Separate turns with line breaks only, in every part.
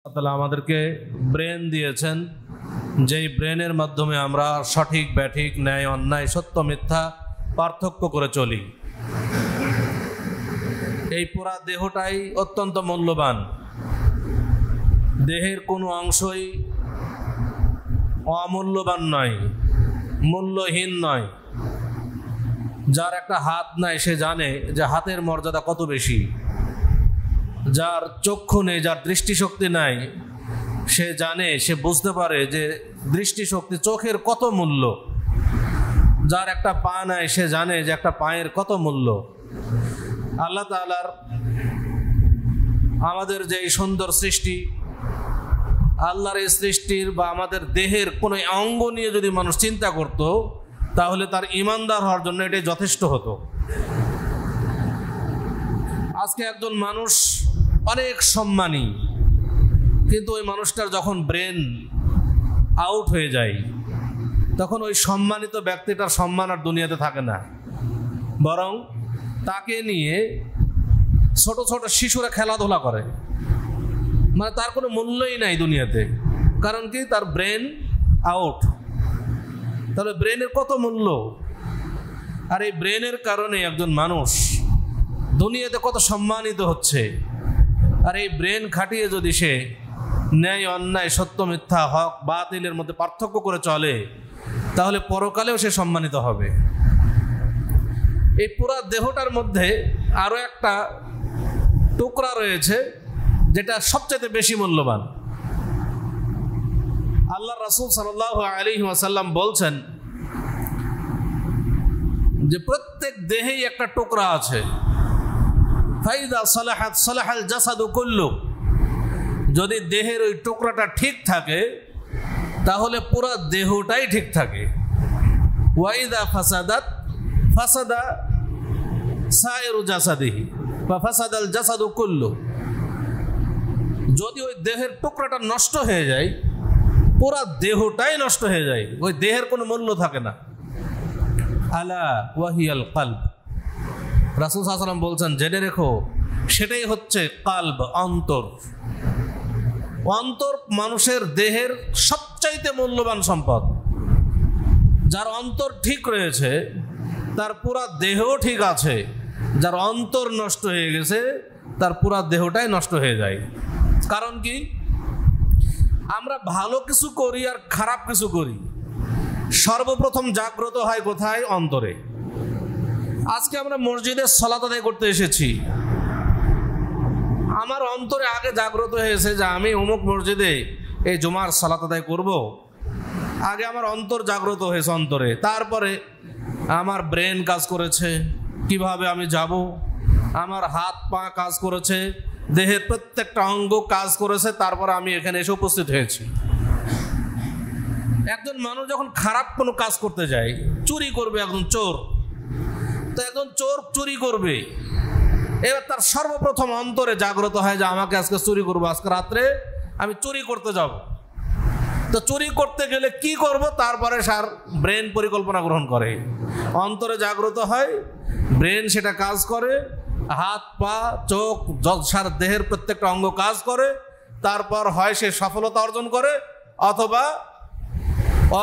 তাআলা আমাদেরকে ব্রেন দিয়েছেন, যেই ব্রেনের মাধ্যমে আমরা সঠিক ব্যাঠিক, ন্যায় অন্যায়, সত্য মিথ্যা পার্থক্য করে চলি। এই পুরা দেহটাই অত্যন্ত মূল্যবান। দেহের কোনো অংশই অমূল্যবান নয়, মূল্যহীন নয়। যার একটা হাত নাই সে জানে যে হাতের মর্যাদা কত বেশি। যার চক্ষু নেই, যার দৃষ্টিশক্তি নাই, সে জানে, সে বুঝতে পারে যে দৃষ্টিশক্তি, চোখের কত মূল্য। যার একটা পা নাই সে জানে যে একটা পায়ের কত মূল্য। আল্লাহ তাআলার আমাদের যে সুন্দর সৃষ্টি, আল্লাহর এই সৃষ্টির বা আমাদের দেহের কোনো অঙ্গ নিয়ে যদি মানুষ চিন্তা করত, তাহলে তার ঈমানদার হওয়ার জন্য এটাই যথেষ্ট হতো। আজকে একজন মানুষ অনেক সম্মানী, কিন্তু ওই মানুষটার যখন ব্রেন আউট হয়ে যায়, তখন ওই সম্মানিত ব্যক্তিটার সম্মান আর দুনিয়াতে থাকে না। বরং তাকে নিয়ে ছোট ছোট শিশুরা খেলাধুলা করে, মানে তার কোনো মূল্যই নাই দুনিয়াতে। কারণ কি? তার ব্রেন আউট। তাহলে ব্রেনের কত মূল্য! আর এই ব্রেনের কারণে একজন মানুষ দুনিয়াতে কত সম্মানিত হচ্ছে। আর এই ব্রেন খাটিয়ে যদি সে ন্যায় অন্যায়, সত্য মিথ্যা, হক বাতিলের মধ্যে পার্থক্য করে চলে, তাহলে পরকালেও সে সম্মানিত হবে। এই পুরা দেহটার মধ্যে আরো একটা টুকরা রয়েছে যেটা সবচেয়ে বেশি মূল্যবান। আল্লাহ রাসূল সাল্লাল্লাহু আলাইহি ওয়াসাল্লাম বলছেন যে প্রত্যেক দেহেই একটা টুকরা আছে। ফাইদা সালাহাত সালাহাল জাসাদু কুল্লু। যদি দেহের ওই টুকরাটা ঠিক থাকে, তাহলে পুরো দেহটাই ঠিক থাকে। ওয়াইদা ফাসাদাত ফাসাদা সাইরু জাসাদিহি বা ফাসাদাল জাসাদু কুল্লু। যদি ওই দেহের টুকরাটা নষ্ট হয়ে যায়, পুরা দেহটাই নষ্ট হয়ে যায়, ওই দেহের কোনো মূল্য থাকে না। আলা ওয়াহিয়াল কলব। রাসূল সাল্লাল্লাহু আলাইহি ওয়াসাল্লাম বলছেন, জেনে রেখো, সেটাই হচ্ছে কলব, অন্তর। অন্তর মানুষের দেহের সবচাইতে মূল্যবান সম্পদ। যার অন্তর ঠিক রয়েছে তার পুরা দেহ ঠিক আছে। যার অন্তর নষ্ট হয়ে গেছে তার পুরা দেহটাই নষ্ট হয়ে যায়। কারণ কি? আমরা ভালো কিছু করি আর খারাপ কিছু করি, সর্বপ্রথম জাগ্রত হয় কোথায়? অন্তরে। আজকে আমরা মসজিদে সালাত আদায় করতে এসেছি, আমার অন্তরে আগে জাগ্রত হয়েছে যে আমি অমুক মসজিদে এই জুমার সালাত আদায় করব। আগে আমার অন্তর জাগ্রত হয়েছে অন্তরে। তারপরে আমার ব্রেন কাজ করেছে, কিভাবে আমি যাব। আমার হাত পা কাজ করেছে, দেহের প্রত্যেকটা অঙ্গ কাজ করেছে, তারপরে আমি এখানে এসে উপস্থিত হয়েছি। একজন মানুষ যখন খারাপ কোনো কাজ করতে যায়, চুরি করবে, একজন চোর, তো একজন চোর চুরি করবে, এবার তার সর্বপ্রথম অন্তরে জাগ্রত হয় যে আমাকে আজকে চুরি করবো, আজকে রাত্রে আমি চুরি করতে যাব। তো চুরি করতে গেলে কি করব, তারপরে সার ব্রেন পরিকল্পনা গ্রহণ করে, অন্তরে জাগ্রত হয়, ব্রেন সেটা কাজ করে, হাত পা চোখ সার দেহের প্রত্যেকটা অঙ্গ কাজ করে, তারপর হয় সে সফলতা অর্জন করে অথবা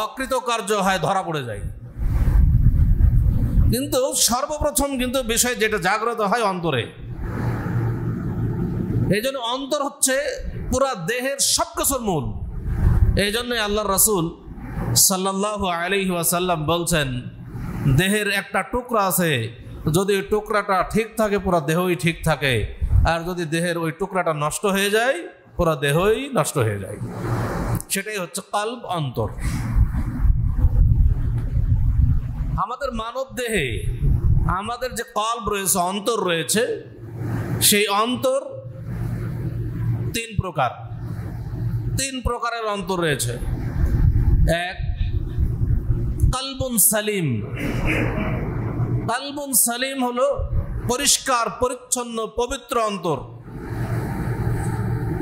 অকৃতকার্য হয়, ধরা পড়ে যায়। কিন্তু সর্বপ্রথম কিন্তু বিষয় যেটা জাগ্রত হয় অন্তরে। এই জন্য অন্তর হচ্ছে পুরা দেহের সবকিছুর মূল। এই জন্যই আল্লাহর রাসূল সাল্লাল্লাহু আলাইহি ওয়াসাল্লাম বলছেন, দেহের একটা টুকরা আছে, যদি ওই টুকরাটা ঠিক থাকে পুরা দেহই ঠিক থাকে, আর যদি দেহের ওই টুকরাটা নষ্ট হয়ে যায় পুরা দেহই নষ্ট হয়ে যায়। সেটাই হচ্ছে কলব, অন্তর। আমাদের মানব দেহে আমাদের যে কলব রয়েছে, অন্তর রয়েছে, সেই অন্তর তিন প্রকারের অন্তর রয়েছে। এক, কলবুন সালিম। কলবুন সালিম হলো পরিষ্কার পরিচ্ছন্ন পবিত্র অন্তর।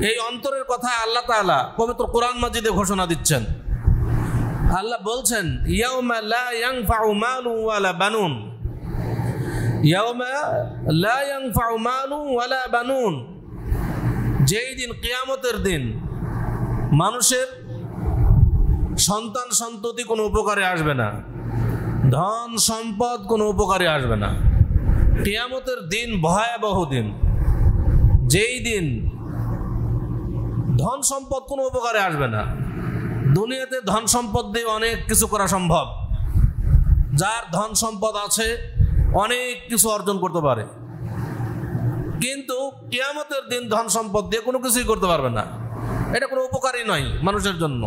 এই অন্তরের কথা আল্লাহ তাআলা পবিত্র কোরআন মাজিদে ঘোষণা দিচ্ছেন। আল্লাহ বলছেন, ইয়াউমা লা ইয়ানফাউ মালুন ওয়ালা বানুন। ইয়াউমা লা ইয়ানফাউ মালুন ওয়ালা বানুন। যেই দিন, কিয়ামতের দিন, মানুষের সন্তান সন্ততি কোনো উপকারে আসবে না, ধন সম্পদ কোনো উপকারে আসবে না। কিয়ামতের দিন ভয়াবহ দিন, যেই দিন ধন সম্পদ কোনো উপকারে আসবে না। দুনিয়াতে ধন সম্পদ দিয়ে অনেক কিছু করা সম্ভব, যার ধন সম্পদ আছে অনেক কিছু অর্জন করতে পারে, কিন্তু কিয়ামতের দিন ধন সম্পদ দিয়ে কোনো কিছুই করতে পারবে না। এটা কোনো উপকারই নয় মানুষের জন্য।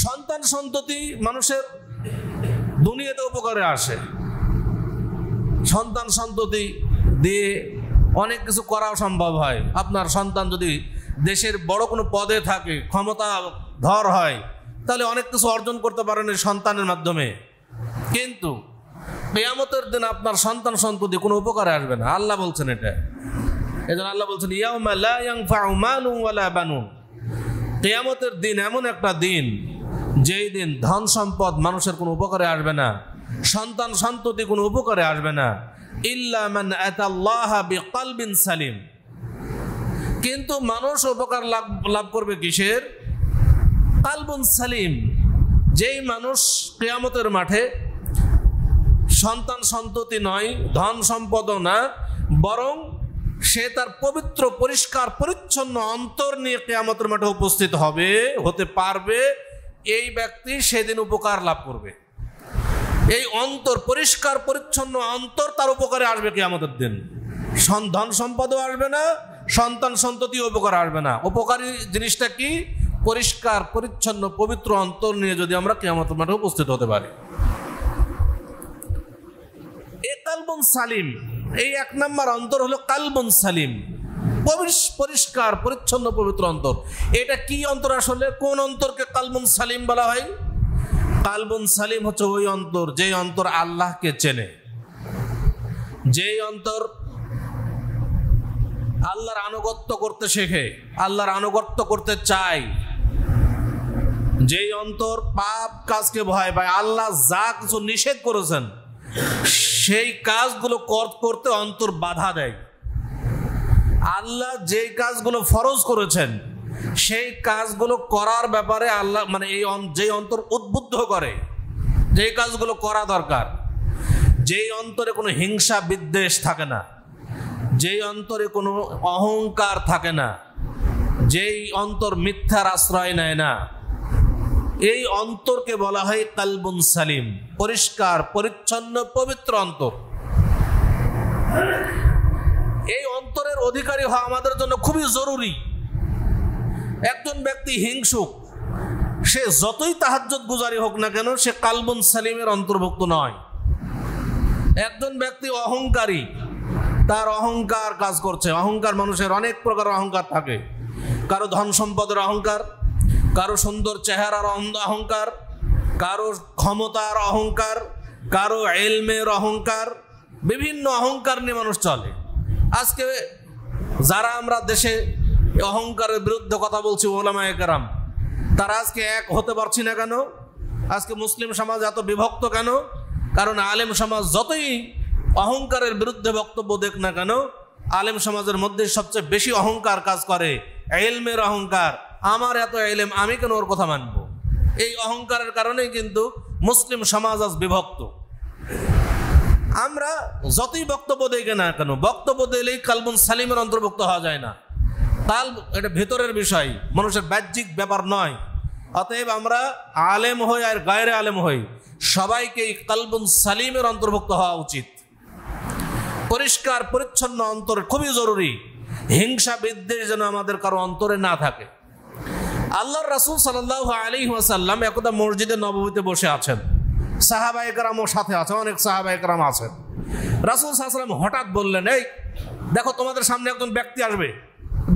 সন্তান সন্ততি মানুষের দুনিয়াতে উপকারে আসে, সন্তান সন্ততি দিয়ে অনেক কিছু করাও সম্ভব হয়। আপনার সন্তান যদি দেশের বড় কোনো পদে থাকে, ক্ষমতাধর হয়, তাহলে অনেক কিছু অর্জন করতে পারেন এই সন্তানের মাধ্যমে। কিন্তু কিয়ামতের দিন আপনার সন্তান সন্ততি কোনো উপকারে আসবে না, আল্লাহ বলছেন এটা। এজন্য আল্লাহ বলছেন ইয়াউমা লা ইয়ানফাউ মালুন ওয়ালা বানুন। কিয়ামতের দিন এমন একটা দিন, যেই দিন ধন সম্পদ মানুষের কোনো উপকারে আসবে না, সন্তান সন্ততি কোনো উপকারে আসবে না, ইল্লা মান আতাল্লাহা বিকলবিন সালিম। কিন্তু মানুষ উপকার লাভ করবে কিসের? কলবুন সালিম। যেই মানুষ কিয়ামতের মাঠে সন্তান সন্ততি নয়, ধন সম্পদও না, বরং সে তার পবিত্র পরিষ্কার পরিচ্ছন্ন অন্তর নিয়ে কিয়ামতের মাঠে উপস্থিত হতে পারবে, এই ব্যক্তি সেদিন উপকার লাভ করবে। এই অন্তর, পরিষ্কার পরিচ্ছন্ন অন্তর তার উপকারে আসবে কিয়ামতের দিন। ধন সম্পদও আসবে না, সন্তান সন্ততিও উপকার আসবে না। উপকারী জিনিসটা কি? পরিষ্কার পরিচ্ছন্ন পবিত্র অন্তর নিয়ে যদি আমরা কিয়ামতের মাঠে উপস্থিত হতে পারি। এ কালবুন সালিম, এই এক নম্বর অন্তর হলো কালবুন সালিম, পরিষ্কার পরিচ্ছন্ন পবিত্র অন্তর। এটা কি অন্তর আসলে? কোন অন্তরকে কালবুন সালিম বলা হয়? কালবুন সালিম হচ্ছে ওই অন্তর, যেই অন্তর আল্লাহকে চেনে, যেই অন্তর আল্লাহর আনুগত্য করতে শেখে, আল্লাহর আনুগত্য করতে চায়, যেই অন্তর পাপ কাজকে ভয় পায়, আল্লাহ যা কিছু নিষেধ করেছেন সেই কাজগুলো করতে অন্তর বাধা দেয়। আল্লাহ যেই কাজগুলো ফরজ করেছেন সেই কাজগুলো করার ব্যাপারে আল্লাহ যেই অন্তর উদ্বুদ্ধ করে, যেই কাজগুলো করা দরকার, যেই অন্তরে কোনো হিংসা বিদ্বেষ থাকে না, যেই অন্তরে কোনো অহংকার থাকে না, যেই অন্তর মিথ্যার আশ্রয় নেয় না, এই অন্তরকে বলা হয় কালবুন সালিম, পরিষ্কার পরিচ্ছন্ন পবিত্র অন্তর। এই অন্তরের অধিকারী হওয়া আমাদের জন্য খুবই জরুরি। একজন ব্যক্তি হিংসুক, সে যতই তাহাজ্জুদ গুজারি হোক না কেন, সে কালবুন সালিমের অন্তর্ভুক্ত নয়। একজন ব্যক্তি অহংকারী, তার অহংকার কাজ করছে। অহংকার, মানুষের অনেক প্রকার অহংকার থাকে। কারো ধন সম্পদের অহংকার, কারো সুন্দর চেহারার অহংকার, কারো ক্ষমতার অহংকার, কারো ইলমের অহংকার, বিভিন্ন অহংকার নিয়ে মানুষ চলে। আজকে যারা আমরা দেশে অহংকারের বিরুদ্ধে কথা বলছি, ওলামায়ে কেরাম, তারা আজকে এক হতে পারছি না কেন? আজকে মুসলিম সমাজ এত বিভক্ত কেন? কারণ আলেম সমাজ যতই অহংকারের বিরুদ্ধে বক্তব্য দেখ না কেন, আলেম সমাজের মধ্যে সবচেয়ে বেশি অহংকার কাজ করে, ইলমের অহংকার। আমার এত ইলম, আমি কেন ওর কথা মানব? এই অহংকারের কারণেই কিন্তু মুসলিম সমাজ আজ বিভক্ত। আমরা যতই বক্তব্য দেই না কেন, বক্তব্য দিলেই কালবুন সালিমের অন্তর্ভুক্ত হওয়া যায় না। এটা ভেতরের বিষয়, মানুষের বাহ্যিক ব্যাপার নয়। অতএব আমরা আলেম হই আর গায়রে আলেম হই, সবাইকেই কালবুন সালিমের অন্তর্ভুক্ত হওয়া উচিত। পরিষ্কার পরিচ্ছন্ন অন্তর খুবই জরুরি। হিংসা বিদ্বেষ যেন আমাদের কারো অন্তরে না থাকে। আল্লাহর রাসূল সাল্লাল্লাহু আলাইহি ওয়াসাল্লাম একদা মসজিদে নববীতে বসে আছেন, সাহাবায়ে কেরামও সাথে আছে, অনেক সাহাবায়ে কেরাম আছেন। রাসূল সাল্লাল্লাহু আলাইহি ওয়াসাল্লাম হঠাৎ বললেন, এই দেখো, তোমাদের সামনে একজন ব্যক্তি আসবে,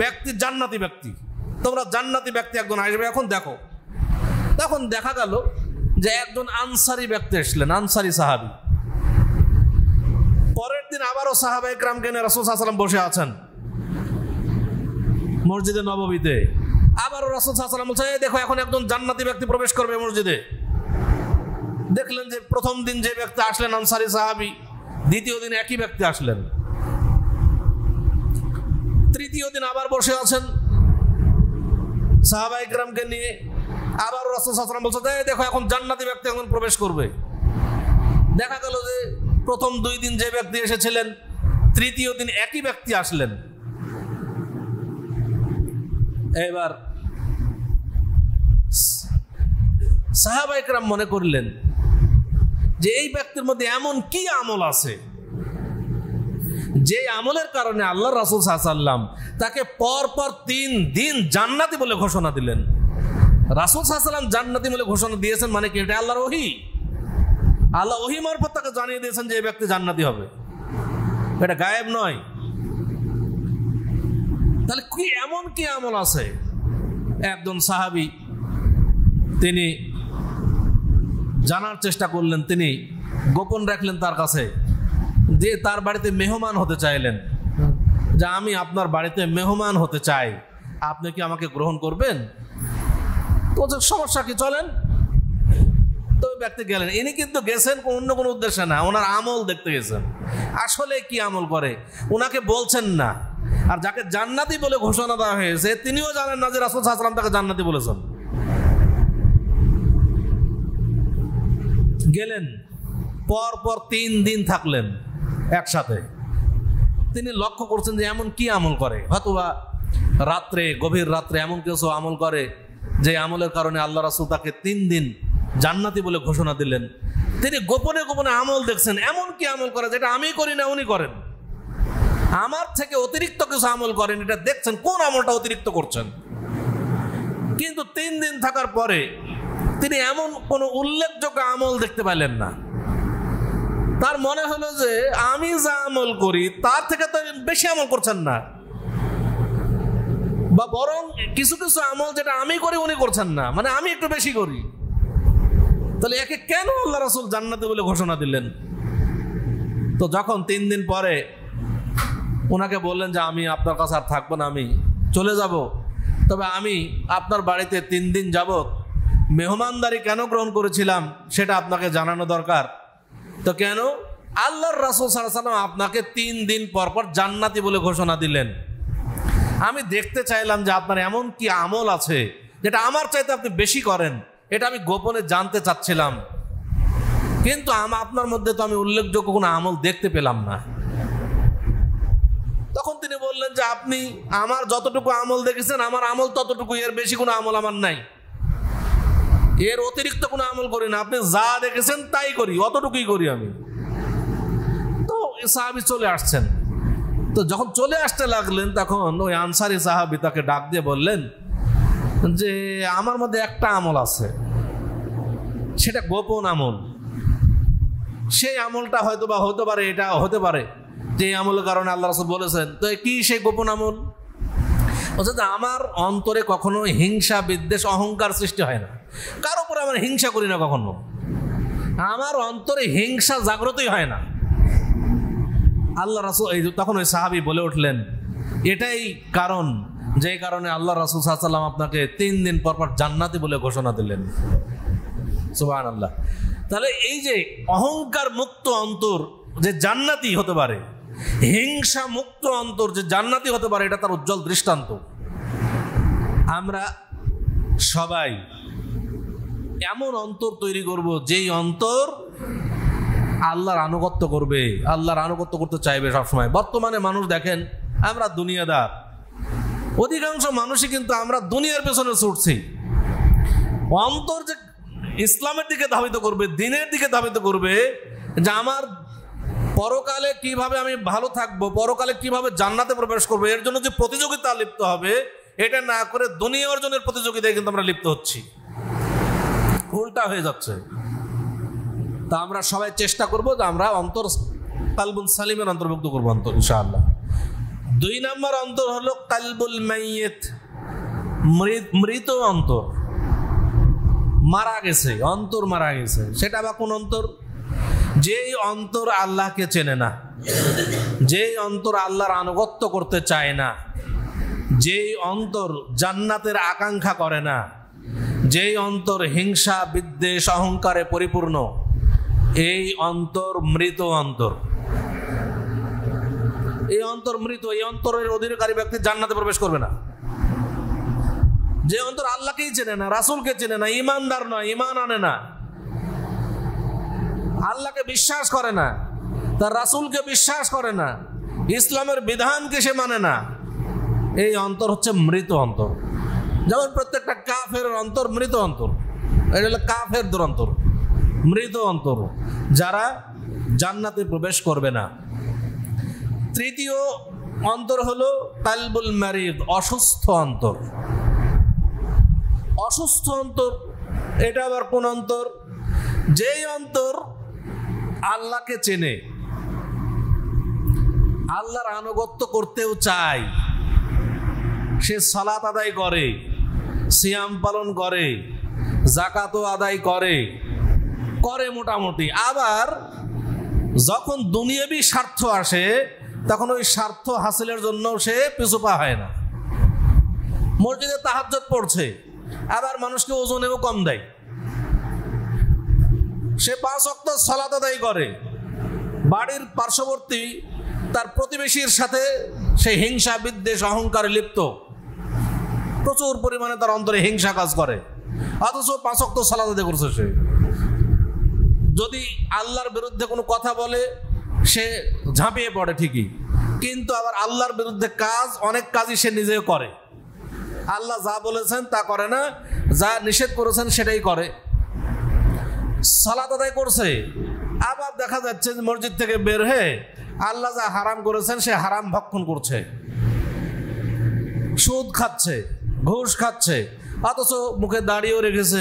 ব্যক্তি জান্নাতি ব্যক্তি, তোমরা জান্নাতি ব্যক্তি একজন আসবে, এখন দেখো। তখন দেখা গেল যে একজন আনসারী ব্যক্তি আসলেন, আনসারী সাহাবী। পরের দিন আবারও সাহাবায়ে কেরামকে নিয়ে রাসূল সাল্লাল্লাহু আলাইহি ওয়াসাল্লাম বসে আছেন মসজিদে নববীতে। আবারও রাসূল সাল্লাল্লাহু আলাইহি ওয়াসাল্লাম বলছে, এই দেখো, এখন একজন জান্নাতি ব্যক্তি প্রবেশ করবে মসজিদে। দেখলেন যে প্রথম দিন যে ব্যক্তি আসলেন আনসারী সাহাবী, দ্বিতীয় দিন একই ব্যক্তি আসলেন, তৃতীয় দিন আবার বসে আছেন, সাহাবা ইকরামকে নিয়ে আবার রাসূল সাল্লাল্লাহু আলাইহি ওয়াসাল্লাম বলছে, দেখো এখন জান্নাতি ব্যক্তি এখন প্রবেশ করবে। দেখা গেল যে প্রথম 2 দিন যে ব্যক্তি এসেছিলেন, তৃতীয় দিন একই ব্যক্তি আসলেন। এবার সাহাবা ইকরাম মনে করলেন যে এই ব্যক্তির মধ্যে এমন কি আমল আছে যে আমলের কারণে আল্লাহ রাসূল সাল্লাল্লাহু আলাইহি ওয়াসাল্লাম তাকে পরপর 3 দিন জান্নাতি বলে ঘোষণা দিলেন। রাসূল সাল্লাল্লাহু আলাইহি ওয়াসাল্লাম জান্নাতি বলে ঘোষণা দিয়েছেন মানে কি? এটা আল্লাহর ওহী। আল্লাহ ওহী মারফত তাকে জানিয়ে দিয়েছেন যে এই ব্যক্তি জান্নাতি হবে, এটা গায়েব নয়। তাহলে কি এমন কি আমল আছে? একজন সাহাবী তিনি জানার চেষ্টা করলেন, তিনি গোপন রাখলেন তার কাছে, যে তার বাড়িতে মেহমান হতে চাইলেন, যে আমি আপনার বাড়িতে মেহমান হতে চাই, আপনি কি আমাকে গ্রহণ করবেন? তো সমস্যা কি, চলেন। তো ওই ব্যক্তি গেলেন। ইনি কিন্তু গেছেন অন্য কোনো উদ্দেশ্যে না, ওনার আমল দেখতে গেছেন, আসলে কি আমল করে ওনাকে বলছেন না। আর যাকে জান্নাতি বলে ঘোষণা দেওয়া হয়েছে তিনিও জানেন না যে রাসূল সাল্লাল্লাহু আলাইহি ওয়াসাল্লাম তাকে জান্নাতি বলেছেন। গেলেন, পরপর 3 দিন থাকলেন একসাথে। তিনি লক্ষ্য করছেন যে এমন কি আমল করে, হয়তোবা রাত্রে, গভীর রাত্রে এমন কিছু আমল করে যে আমলের কারণে আল্লাহ রাসূল তাকে 3 দিন জান্নাতি বলে ঘোষণা দিলেন। তিনি গোপনে গোপনে আমল দেখছেন, এমন কি আমল করে যেটা আমি করি না উনি করেন, আমার থেকে অতিরিক্ত কিছু আমল করেন, এটা দেখছেন কোন আমলটা অতিরিক্ত করছেন। কিন্তু 3 দিন থাকার পরে তিনি এমন কোনো উল্লেখযোগ্য আমল দেখতে পেলেন না। তার মনে হলো যে আমি যা আমল করি তার থেকে তো বেশি আমল করছেন না, বা বরং কিছু কিছু আমল যেটা আমি করি উনি করছেন না, মানে আমি একটু বেশি করি। তাহলে একে কেন আল্লাহ রাসূল জান্নাতি বলে ঘোষণা দিলেন? তো যখন 3 দিন পরে ওনাকে বললেন যে আমি আপনার কাছে আর থাকবো না, আমি চলে যাব, তবে আমি আপনার বাড়িতে 3 দিন যাবত মেহমানদারি কেন গ্রহণ করেছিলাম সেটা আপনাকে জানানো দরকার। তো কেন? আল্লাহর রাসূল সাল্লাল্লাহু আলাইহি ওয়াসাল্লাম আপনাকে 3 দিন পর পর জান্নাতি বলে ঘোষণা দিলেন। আমি দেখতে চাইলাম যে আপনার এমন কি আমল আছে যেটা আমার চাইতে আপনি বেশি করেন, এটা আমি গোপনে জানতে চাচ্ছিলাম, কিন্তু আপনার মধ্যে তো আমি উল্লেখযোগ্য কোনো আমল দেখতে পেলাম না। তখন তিনি বললেন যে আপনি আমার যতটুকু আমল দেখেছেন আমার আমল ততটুকু, এর বেশি কোনো আমল আমার নাই, এর অতিরিক্ত কোনো আমল করি না, আপনি যা দেখেছেন তাই করি, অতটুকুই করি আমি। তো সাহাবী চলে আসছেন। তো যখন চলে আসতে লাগলেন তখন ওই আনসারী সাহাবী তাকে ডাক দিয়ে বললেন যে আমার মধ্যে একটা আমল আছে, সেটা গোপন আমল, সেই আমলটা হয়তো বা হতে পারে, এটা হতে পারে যে এই আমলের কারণে আল্লাহ রাসূল বলেছেন। তো কি সেই গোপন আমল? অর্থাৎ আমার অন্তরে কখনো হিংসা, বিদ্বেষ, অহংকার সৃষ্টি হয় না, কারো উপরে আমার হিংসা করি না কখনো, আমার অন্তরে হিংসা জাগ্রতই হয় না। আল্লাহ রাসূল তখন ওই সাহাবী বলে উঠলেন, এটাই কারণ যে কারণে আল্লাহ রাসূল সাল্লাল্লাহু আলাইহি ওয়াসাল্লাম আপনাকে 3 দিন পর পর জান্নাতি বলে ঘোষণা দিলেন। সুবহানাল্লাহ। তাহলে এই যে অহংকার মুক্ত অন্তর যে জান্নাতি হতে পারে, হিংসা মুক্ত অন্তর যে জান্নাতি হতে পারে, এটা তার উজ্জ্বল দৃষ্টান্ত। আমরা সবাই এমন অন্তর তৈরি করব যেই অন্তর আল্লাহর আনুগত্য করবে, আল্লাহর আনুগত্য করতে চাইবে সবসময়। বর্তমানে মানুষ দেখেন, আমরা দুনিয়াদার, অধিকাংশ মানুষই কিন্তু আমরা দুনিয়ার পেছনে ছুটছি। অন্তর যে ইসলামের দিকে ধাবিত করবে, দ্বীনের দিকে ধাবিত করবে, যে আমার পরকালে কিভাবে আমি ভালো থাকবো, পরকালে কিভাবে জান্নাতে প্রবেশ করবো, এর জন্য যে প্রতিযোগিতা লিপ্ত হবে, এটা না করে দুনিয়া অর্জনের প্রতিযোগিতায় কিন্তু আমরা লিপ্ত হচ্ছি, উল্টা হয়ে যাচ্ছে। তা আমরা সবাই চেষ্টা করবো যে আমরা অন্তর কালবুল সালিমের অন্তর্ভুক্ত করবো অন্তর, ইনশাআল্লাহ। 2 নম্বর অন্তর হলো কালবুল মাইয়িত, মৃত অন্তর, মারা গেছে অন্তর, মারা গেছে। সেটা আবার কোন অন্তর? যেই অন্তর আল্লাহকে চেনে না, যেই অন্তর আল্লাহর আনুগত্য করতে চায় না, যেই অন্তর জান্নাতের আকাঙ্ক্ষা করে না, যেই অন্তর হিংসা, বিদ্বেষ, অহংকারে পরিপূর্ণ, এই অন্তর মৃত অন্তর। এই অন্তর মৃত, এই অন্তরের অধিকারী ব্যক্তি জান্নাতে প্রবেশ করবে না। যে অন্তর আল্লাহকেই চেনে না, রাসূলকে চেনে না, ইমানদার নয়, ইমান আনে না, আল্লাহকে বিশ্বাস করে না, তার রাসূলকে বিশ্বাস করে না, ইসলামের বিধানকে সে মানে না, এই অন্তর হচ্ছে মৃত অন্তর। যেমন প্রত্যেকটা কাফের অন্তর মৃত অন্তর, এটা হলো কাফেরদের অন্তর, মৃত অন্তর, যারা জান্নাতে প্রবেশ করবে না। তৃতীয় অন্তর হলো কালবুল মারিদ, অসুস্থ অন্তর। অসুস্থ অন্তর এটা আবার কোন অন্তর? যেই অন্তর আল্লাহকে চেনে, আল্লাহর আনুগত্য করতেও চায়, সে সালাত আদায় করে, সিয়াম পালন করে, যাকাতও আদায় করে মোটামুটি। আবার যখন দুনিয়াবি স্বার্থ আসে তখন ওই স্বার্থ হাসিলের জন্য সে পিছু পা হয় না। মসজিদে তাহাজ্জুদ পড়ছে, আবার মানুষকে ওজনেও কম দেয়, সে 5 ওয়াক্ত সালাত আদায় করে, বাড়ির পার্শ্ববর্তী তার প্রতিবেশীর সাথে সে হিংসা বিদ্বেষ অহংকারে লিপ্ত, প্রচুর পরিমাণে তার অন্তরে হিংসা কাজ করে, অথচ 5 ওয়াক্ত সালাত আদায় করছে। সে যদি আল্লাহর বিরুদ্ধে কোনো কথা বলে সে ঝাঁপিয়ে পড়ে ঠিকই, কিন্তু আবার আল্লাহর বিরুদ্ধে কাজ, অনেক কাজই সে নিজেও করে। আল্লাহ যা বলেছেন তা করে না, যা নিষেধ করেছেন সেটাই করে। সালাত আদায় করছে, আবার দেখা যাচ্ছে মসজিদ থেকে বের হয়ে আল্লাহ যা হারাম করেছেন সে হারাম ভক্ষণ করছে, সুদ খাচ্ছে, ঘুষ খাচ্ছে, অথচ মুখে দাড়িও রেখেছে,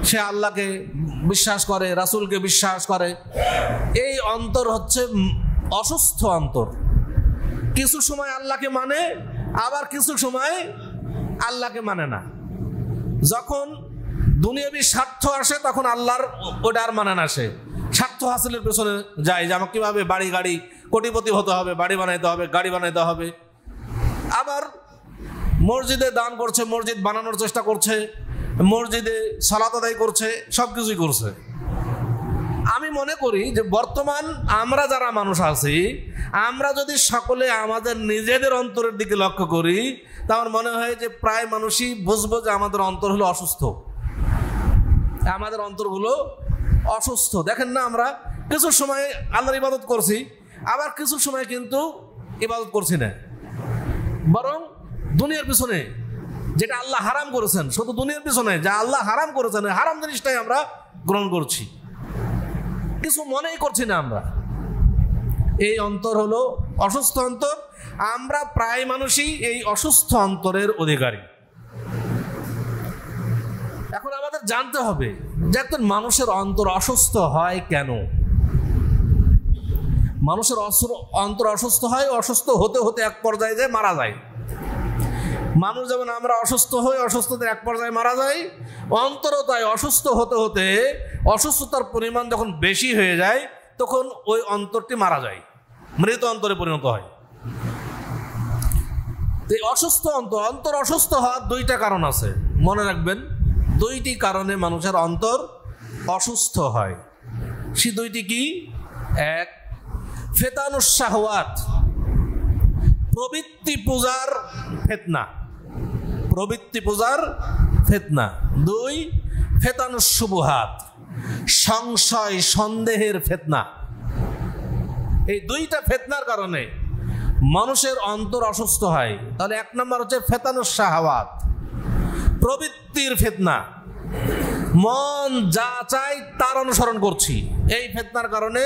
সে আল্লাহকে বিশ্বাস করে, রাসূলকে বিশ্বাস করে। এই অন্তর হচ্ছে অসুস্থ অন্তর। কিছু সময় আল্লাহকে মানে, আবার কিছু সময় আল্লাহকে মানে না। যখন দুনিয়াবি স্বার্থ আসে তখন আল্লাহর ওটা আর মানে না, সে স্বার্থ হাসিলের পেছনে যায়, যে আমাকে কিভাবে বাড়ি গাড়ি কোটিপতি হতে হবে, বাড়ি বানাইতে হবে, গাড়ি বানাইতে হবে। আবার মসজিদে দান করছে, মসজিদ বানানোর চেষ্টা করছে, মসজিদে সালাত আদায় করছে, সব কিছুই করছে। আমি মনে করি যে বর্তমান আমরা যারা মানুষ আছি, আমরা যদি সকলে আমাদের নিজেদের অন্তরের দিকে লক্ষ্য করি, তা আমার মনে হয় যে প্রায় মানুষই বুঝবো যে আমাদের অন্তর হলো অসুস্থ, আমাদের অন্তরগুলো অসুস্থ। দেখেন না, আমরা কিছু সময় আল্লাহর ইবাদত করছি, আবার কিছু সময় কিন্তু ইবাদত করছি না, বরং দুনিয়ার পিছনে, যেটা আল্লাহ হারাম করেছেন, শুধু দুনিয়ার পিছনে যা আল্লাহ হারাম করেছেন হারাম জিনিসটাই আমরা গ্রহণ করছি, কিছু মনেই করছি না আমরা। এই অন্তর হলো অসুস্থ অন্তর। আমরা প্রায় মানুষই এই অসুস্থ অন্তরের অধিকারী। এখন আমাদের জানতে হবে যে একজন মানুষের অন্তর অসুস্থ হয় কেন। মানুষের অন্তর অসুস্থ হয়, অসুস্থ হতে হতে এক পর্যায়ে যায় মারা যায়। মানুষ যেমন আমরা অসুস্থ হই, অসুস্থতার এক পর্যায়ে মারা যায়, অন্তরও তাই অসুস্থ হতে হতে অসুস্থতার পরিমাণ যখন বেশি হয়ে যায় তখন ওই অন্তরটি মারা যায়, মৃত অন্তরে পরিণত হয়। এই অসুস্থ অন্তর অসুস্থ হওয়ার 2টা কারণ আছে, মনে রাখবেন। 2টি কারণে মানুষের অন্তর অসুস্থ হয়। সে 2টি কি? 1, ফেতানুস শাহওয়াত, প্রবৃত্তি পূজার ফিতনা, প্রবৃত্তি পূজার ফিতনা। 2, ফেতানুস শুবহাত, সংশয় সন্দেহের ফিতনা। এই 2টা ফিতনার কারণে মানুষের অন্তর অসুস্থ হয়। তাহলে 1 নম্বর হচ্ছে ফেতানুস শাহওয়াত, প্রবৃত্তির ফিতনা, মন যা চায় তার অনুসরণ করছি, এই ফিতনার কারণে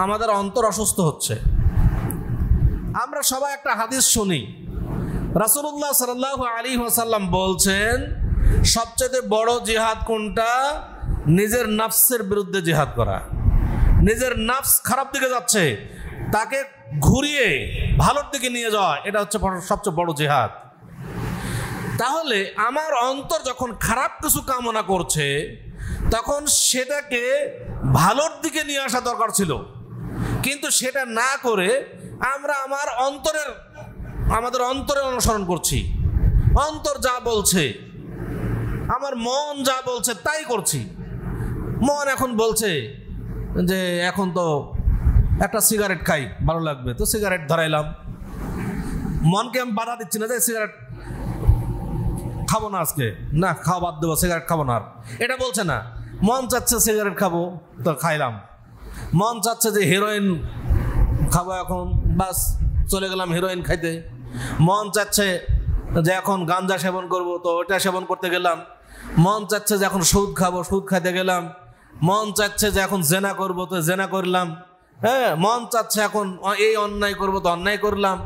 আমাদের অন্তর অসুস্থ হচ্ছে। আমরা সবাই একটা হাদিস শুনি, রাসূলুল্লাহ সাল্লাল্লাহু আলাইহি ওয়াসাল্লাম বলছেন, সবচেয়ে বড় জিহাদ কোনটা? নিজের নফসের বিরুদ্ধে জিহাদ করা। নিজের নফস খারাপ দিকে যাচ্ছে, তাকে ঘুরিয়ে ভালোর দিকে নিয়ে যাওয়া, এটা হচ্ছে সবচেয়ে বড় জিহাদ। তাহলে আমার অন্তর যখন খারাপ কিছু কামনা করছে তখন সেটাকে ভালোর দিকে নিয়ে আসা দরকার ছিল, কিন্তু সেটা না করে আমরা আমাদের অন্তরের অনুসরণ করছি। অন্তর যা বলছে, আমার মন যা বলছে তাই করছি। মন এখন বলছে যে এখন তো একটা সিগারেট খাই, ভালো লাগবে, তো সিগারেট ধরাইলাম। মনকে আমি বাধা দিচ্ছি না যে সিগারেট খাবো না আজকে, না খাওয়া বাদ দেবো, সিগারেট খাবো না আর, এটা বলছে না। মন চাচ্ছে সিগারেট খাবো তো খাইলাম, মন চাচ্ছে যে হিরোইন খাবো এখন, বাস চলে গেলাম হিরোইন খাইতে। মন চাচ্ছে যে এখন গাঞ্জা সেবন করব, তো ওটা সেবন করতে গেলাম। মন চাচ্ছে যে এখন সুদ খাবো, সুদ খাইতে গেলাম। মন চাচ্ছে যে এখন জেনা করব, তো জেনা করলাম। হ্যাঁ, মন চাচ্ছে এখন এই অন্যায় করব, তো অন্যায় করলাম।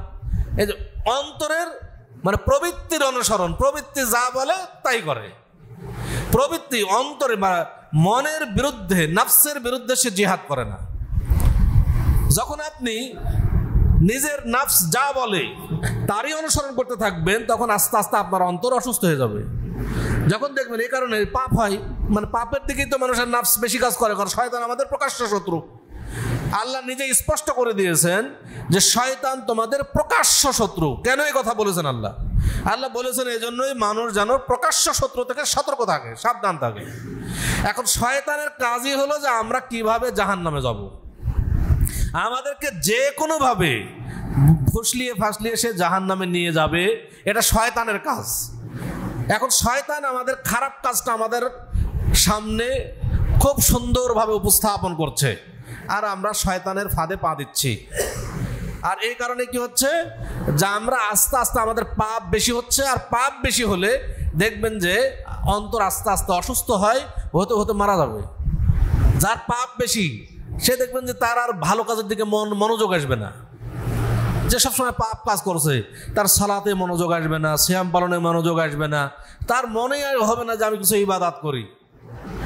এই যে অন্তরের মানে প্রবৃত্তির অনুসরণ, প্রবৃত্তি যা বলে তাই করে। প্রবৃত্তি অন্তরে বা মনের বিরুদ্ধে, নাফসের বিরুদ্ধে সে জিহাদ করে না। যখন আপনি নিজের নাফস যা বলে তারই অনুসরণ করতে থাকবেন, তখন আস্তে আস্তে আপনার অন্তর অসুস্থ হয়ে যাবে। যখন দেখবেন এই কারণে পাপ হয়, মানে পাপের দিকেই তো মানুষের নাফস বেশি কাজ করে, কারণ শয়তান আমাদের প্রকাশ্য শত্রু। আল্লাহ নিজে স্পষ্ট করে দিয়েছেন যে শয়তান তোমাদের প্রকাশ্য শত্রু। কেন এই কথা বলেছেন আল্লাহ? আল্লাহ বলেছেন এই জন্যই মানুষ যেন প্রকাশ্য শত্রু থেকে সতর্ক থাকে, সাবধান থাকে। এখন শয়তানের কাজই হলো যে আমরা কিভাবে জাহান্নামে যাব, আমাদেরকে যে কোনোভাবে ফুসলিয়ে ফাসলিয়ে সে জাহান্নামে নিয়ে যাবে, এটা শয়তানের কাজ। এখন শয়তান আমাদের খারাপ কাজটা আমাদের সামনে খুব সুন্দরভাবে উপস্থাপন করছে, আর আমরা শয়তানের ফাঁদে পা দিচ্ছি। আর এই কারণে কি হচ্ছে যে আমরা আস্তে আস্তে আমাদের পাপ বেশি হচ্ছে, আর পাপ বেশি হলে দেখবেন যে অন্তর আস্তে আস্তে অসুস্থ হয়, হতে হতে মারা যাবে। যার পাপ বেশি সে দেখবেন যে তার আর ভালো কাজের দিকে মনোযোগ আসবে না। যে সবসময় পাপ কাজ করছে তার সালাতে মনোযোগ আসবে না, সিয়াম পালনে মনোযোগ আসবে না, তার মনে আর হবে না যে আমি কিছু ইবাদত করি।